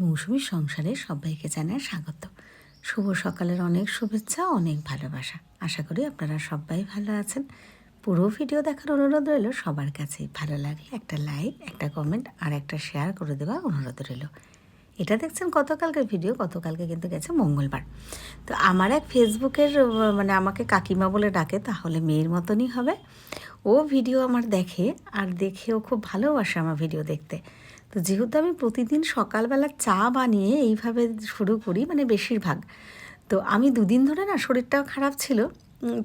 মৌসুমীর সংসারে সবাইকে জানায় স্বাগত। শুভ সকালের অনেক শুভেচ্ছা, অনেক ভালোবাসা। আশা করি আপনারা সবাই ভালো আছেন। পুরো ভিডিও দেখার অনুরোধ রইল সবার কাছেই। ভালো লাগলে একটা লাইক, একটা কমেন্ট আর একটা শেয়ার করে দেওয়া অনুরোধ রইল। এটা দেখছেন গতকালকের ভিডিও। গতকালকে কিন্তু গেছে মঙ্গলবার। তো আমার এক ফেসবুকের মানে আমাকে কাকিমা বলে ডাকে, তাহলে মেয়ের মতনই হবে। ও ভিডিও আমার দেখে, আর দেখেও খুব ভালোবাসে আমার ভিডিও দেখতে। তো যেহেতু আমি প্রতিদিন সকালবেলা চা বানিয়ে এইভাবে শুরু করি, মানে বেশিরভাগ, তো আমি দুদিন ধরে না শরীরটাও খারাপ ছিল।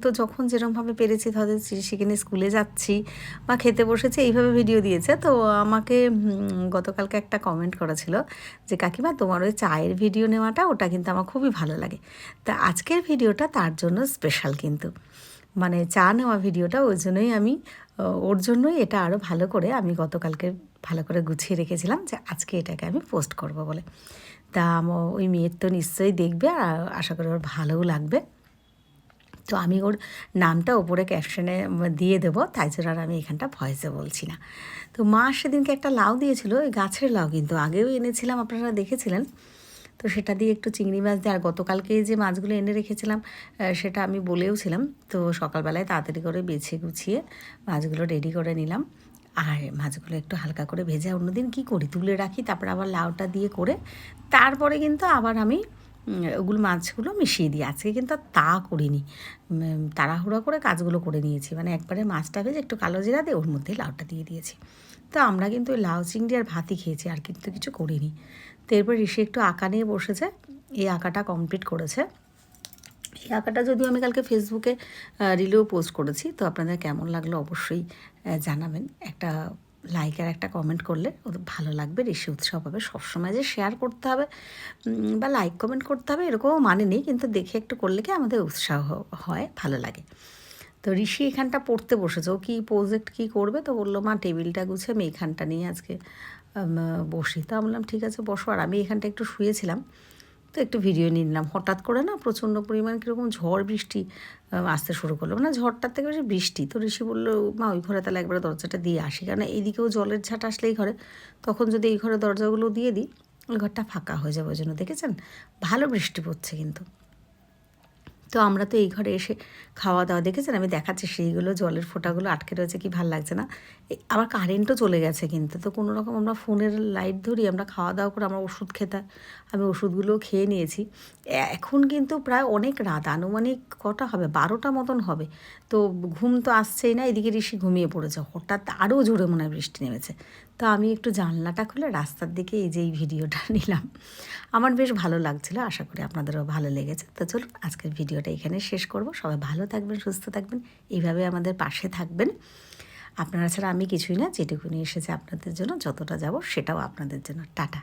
তো যখন যেরকমভাবে পেরেছি, ধরো সেখানে স্কুলে যাচ্ছি বা খেতে বসেছে, এইভাবে ভিডিও দিয়েছে। তো আমাকে গতকালকে একটা কমেন্ট করেছিল যে কাকিমা, তোমার ওই চায়ের ভিডিও নেওয়াটা, ওটা কিন্তু আমার খুবই ভালো লাগে। তা আজকের ভিডিওটা তার জন্য স্পেশাল কিন্তু, মানে চা নেওয়া ভিডিওটা ওই জন্যই আমি, ওর জন্যই এটা আরও ভালো করে আমি গতকালকে ভালো করে গুছিয়ে রেখেছিলাম যে আজকে এটাকে আমি পোস্ট করব বলে। তা ওই মেয়ের তো নিশ্চয়ই দেখবে, আর আশা করি ওর ভালোও লাগবে। তো আমি ওর নামটা ওপরে ক্যাপশনে দিয়ে দেবো, তাই জন্য আর আমি এখানটা ভয়েসে বলছি না। তো মা সেদিনকে একটা লাউ দিয়েছিল, ওই গাছের লাউ, কিন্তু আগেও এনেছিলাম, আপনারা দেখেছিলেন। তো সেটা দিয়ে একটু চিংড়ি মাছ দিয়ে, আর গতকালকে যে মাছগুলো এনে রেখেছিলাম সেটা আমি বলেওছিলাম। তো সকালবেলায় তাড়াতাড়ি করে বেছে গুছিয়ে মাছগুলো রেডি করে নিলাম। আর মাছগুলো একটু হালকা করে ভেজে অন্যদিন কী করি, তুলে রাখি, তারপর আবার লাউটা দিয়ে করে তারপরে কিন্তু আবার আমি ওগুলো মাছগুলো মিশিয়ে দিই। আজকে কিন্তু আর তা করিনি, তাড়াহুড়ো করে কাজগুলো করে নিয়েছি। মানে একবারে মাছটা ভেজে একটু কালো জিরা দিয়ে ওর মধ্যেই লাউটা দিয়ে দিয়েছি। তো আমরা কিন্তু ওই লাউ চিংড়ি আর ভাতই খেয়েছি, আর কিন্তু কিছু করিনি। তো এরপর ঋষি একটু আঁকা নিয়ে বসেছে, এই আঁকাটা কমপ্লিট করেছে। এই আঁকাটা যদিও আমি কালকে ফেসবুকে রিলেও পোস্ট করেছি, তো আপনাদের কেমন লাগলো অবশ্যই জানাবেন। একটা লাইক আর একটা কমেন্ট করলে ওদের ভালো লাগবে, ঋষি উৎসাহ পাবে। সবসময় যে শেয়ার করতে হবে বা লাইক কমেন্ট করতে হবে এরকমও মানে নেই, কিন্তু দেখে একটু করলে কি আমাদের উৎসাহ হয়, ভালো লাগে। তো ঋষি এখানটা পড়তে বসেছে, ও কী প্রজেক্ট কী করবে, তো বললো মা টেবিলটা গুছিয়ে আমি এখানটা নিয়ে আজকে বসি। তো আমি বললাম ঠিক আছে বসো। আর আমি এখানটা একটু শুয়েছিলাম, তো একটু ভিডিও নিয়ে নিলাম। হঠাৎ করে না প্রচণ্ড পরিমাণ কীরকম ঝড় বৃষ্টি আসতে শুরু করলো, মানে ঝড়টার থেকে বেশি বৃষ্টি। তো ঋষি বললো মা ওই ঘরে তাহলে একবারে দরজাটা দিয়ে আসি, কারণ এইদিকেও জলের ঝাঁট আসলে এই ঘরে, তখন যদি এই ঘরে দরজাগুলো দিয়ে দিই ওই ঘরটা ফাঁকা হয়ে যাবে। ওই জন্য দেখেছেন ভালো বৃষ্টি পড়ছে কিন্তু। তো আমরা তো এই ঘরে এসে খাওয়া দাওয়া, দেখেছেন আমি দেখাচ্ছি সেইগুলো, জলের ফোঁটাগুলো আটকে রয়েছে, কি ভাল লাগছে না। আবার কারেন্টও চলে গেছে কিন্তু। তো কোনো রকম আমরা ফোনের লাইট ধরি, আমরা খাওয়া দাওয়া করে, আমরা ওষুধ খেতে, আমি ওষুধগুলোও খেয়ে নিয়েছি। এখন কিন্তু প্রায় অনেক রাত, আনুমানিক কটা হবে, 12টা মতন হবে। তো ঘুম তো আসছেই না, এদিকে ঋষি ঘুমিয়ে পড়েছে। হঠাৎ আরও জোরে মনে হয় বৃষ্টি নেমেছে। তো আমি একটু জানলাটা খুলে রাস্তার দিকে এই যে এই ভিডিওটা নিলাম। আমার বেশ ভালো লাগছিল, আশা করি আপনাদেরও ভালো লেগেছে। তো চলুন আজকের ভিডিওটা এখানে শেষ করব। সবাই ভালো থাকবেন, সুস্থ থাকবেন, এইভাবে আমাদের পাশে থাকবেন। আপনারা ছাড়া আমি কিছুই না, যেটুকুনি এসেছে আপনাদের জন্য, যতটা যাব সেটাও আপনাদের জন্য। টাটা।